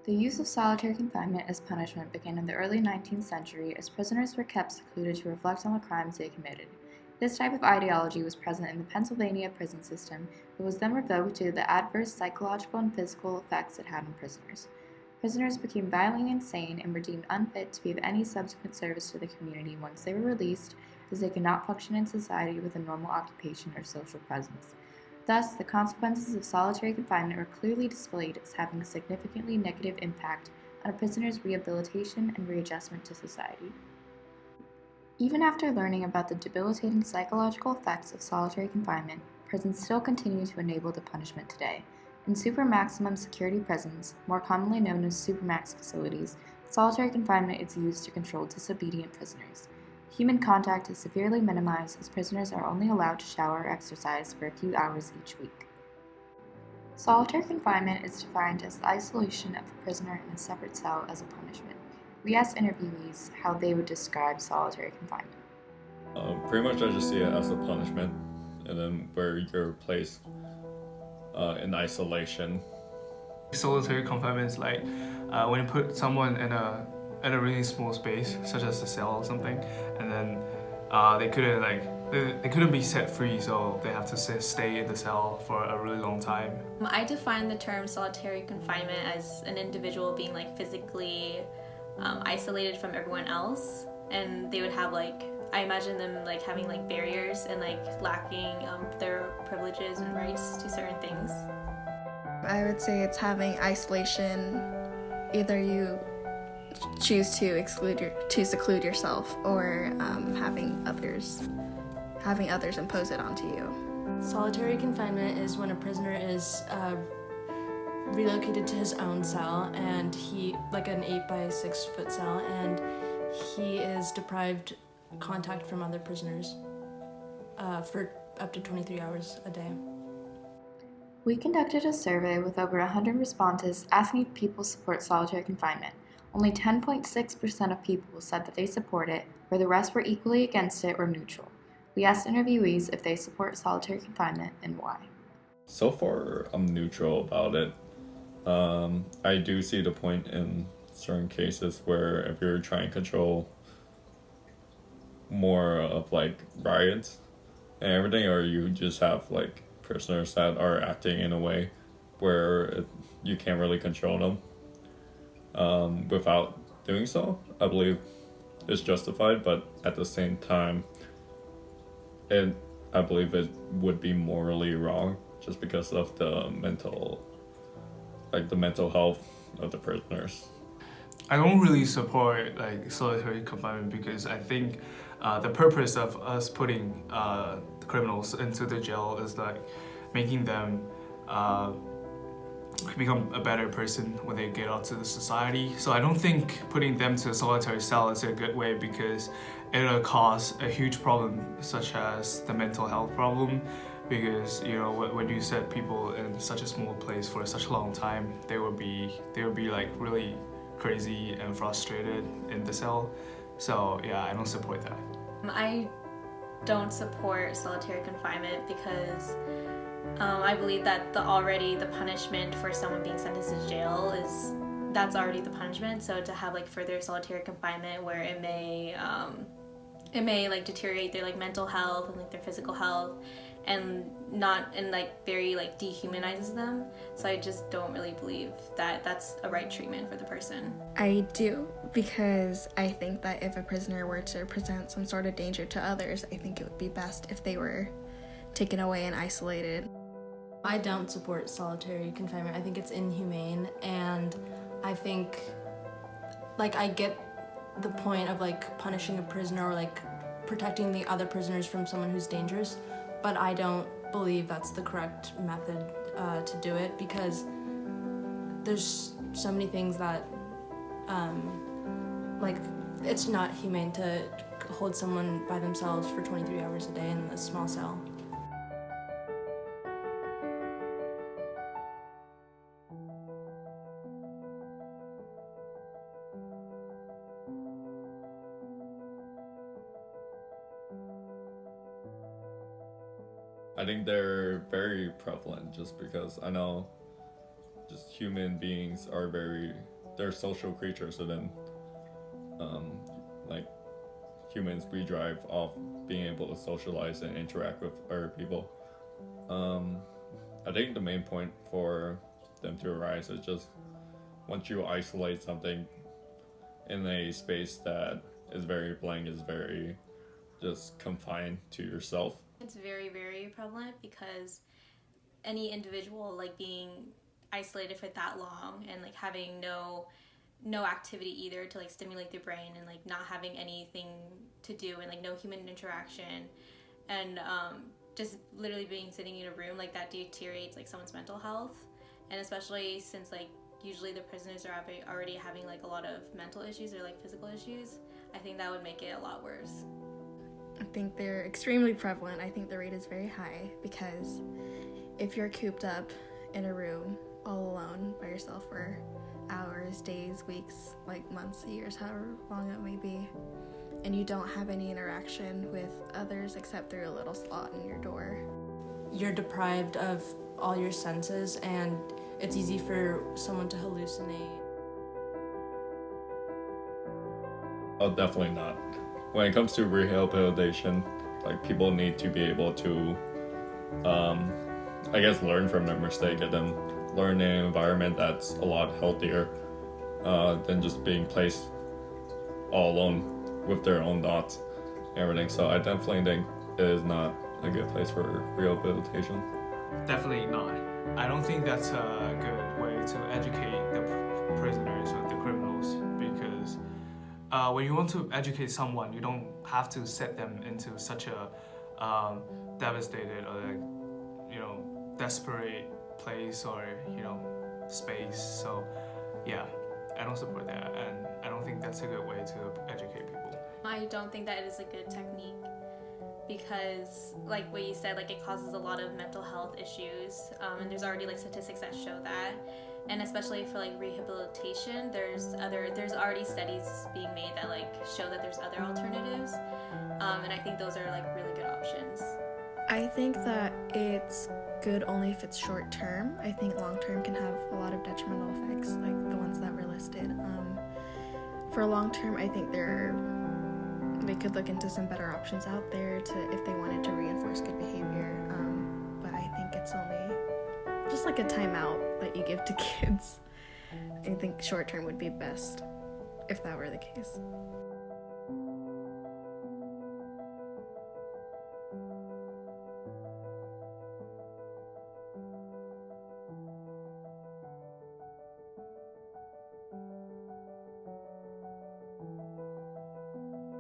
The use of solitary confinement as punishment began in the early 19th century as prisoners were kept secluded to reflect on the crimes they committed. This type of ideology was present in the Pennsylvania prison system, but was then revoked due to the adverse psychological and physical effects it had on prisoners. Prisoners became violently insane and were deemed unfit to be of any subsequent service to the community once they were released, as they could not function in society with a normal occupation or social presence. Thus, the consequences of solitary confinement were clearly displayed as having a significantly negative impact on a prisoner's rehabilitation and readjustment to society. Even after learning about the debilitating psychological effects of solitary confinement, prisons still continue to enable the punishment today. In super maximum security prisons, more commonly known as supermax facilities, solitary confinement is used to control disobedient prisoners. Human contact is severely minimized as prisoners are only allowed to shower or exercise for a few hours each week. Solitary confinement is defined as the isolation of a prisoner in a separate cell as a punishment. We asked interviewees how they would describe solitary confinement. Pretty much I just see it as a punishment, and then where you're placed in isolation. Solitary confinement is like when you put someone in a really small space, such as a cell or something, and then they couldn't be set free, so they have to stay in the cell for a really long time. I define the term solitary confinement as an individual being physically isolated from everyone else, and they would have I imagine them having barriers and lacking their privileges and rights to certain things. I would say it's having isolation. Either you choose to seclude yourself, or having others impose it onto you. Solitary confinement is when a prisoner is relocated to his own cell, and he an 8-by-6-foot cell, and he is deprived contact from other prisoners for up to 23 hours a day. We conducted a survey with over 100 responses asking if people support solitary confinement. Only 10.6% of people said that they support it, where the rest were equally against it or neutral. We asked interviewees if they support solitary confinement and why. So far, I'm neutral about it. I do see the point in certain cases where if you're trying to control more of riots and everything, or you just have prisoners that are acting in a way where you can't really control them without doing so, I believe it's justified, but at the same time I believe it would be morally wrong just because of the mental health of the prisoners. I don't really support solitary confinement because I think the purpose of us putting criminals into the jail is making them become a better person when they get out to the society. So I don't think putting them to a solitary cell is a good way, because it'll cause a huge problem such as the mental health problem, because when you set people in such a small place for such a long time, they will be really crazy and frustrated in the cell. So yeah, I don't support that. I don't support solitary confinement because I believe that the punishment for someone being sentenced to jail that's already the punishment. So to have further solitary confinement where it may deteriorate their mental health and their physical health, and very dehumanizes them. So I just don't really believe that that's a right treatment for the person. I do, because I think that if a prisoner were to present some sort of danger to others, I think it would be best if they were taken away and isolated. I don't support solitary confinement. I think it's inhumane, and I think I get the point of punishing a prisoner or protecting the other prisoners from someone who's dangerous, but I don't believe that's the correct method to do it, because there's so many things that it's not humane to hold someone by themselves for 23 hours a day in a small cell. I think they're very prevalent just because I know just human beings are very they're social creatures, and then like humans, we drive off being able to socialize and interact with other people. I think the main point for them to arise is just once you isolate something in a space that is very blank, is very just confined to yourself. It's very, very prevalent because any individual like being isolated for that long and like having no activity either to like stimulate their brain, and like not having anything to do, and like no human interaction, and just literally being sitting in a room, like that deteriorates like someone's mental health. And especially since like usually the prisoners are already having like a lot of mental issues or like physical issues, I think that would make it a lot worse. I think they're extremely prevalent. I think the rate is very high because if you're cooped up in a room all alone by yourself for hours, days, weeks, like months, years, however long it may be, and you don't have any interaction with others except through a little slot in your door, You're deprived of all your senses, and it's easy for someone to hallucinate. Oh, definitely not. When it comes to rehabilitation, like people need to be able to, I guess, learn from their mistake and then learn in an environment that's a lot healthier than just being placed all alone with their own thoughts and everything. So I definitely think it is not a good place for rehabilitation. Definitely not. I don't think that's a good way to educate the prisoners or the criminals, because when you want to educate someone, you don't have to set them into such a devastated or desperate place or space. So yeah, I don't support that, and I don't think that's a good way to educate people. I don't think that it is a good technique because, like what you said, like it causes a lot of mental health issues, and there's already like statistics that show that. And especially for like rehabilitation, there's already studies being made that like show that there's other alternatives, and I think those are like really good options. I think that it's good only if it's short term. I think long term can have a lot of detrimental effects, like the ones that were listed. For long term, I think they could look into some better options out there if they wanted to reinforce good behavior. But I think it's only just like a timeout that you give to kids. I think short term would be best if that were the case.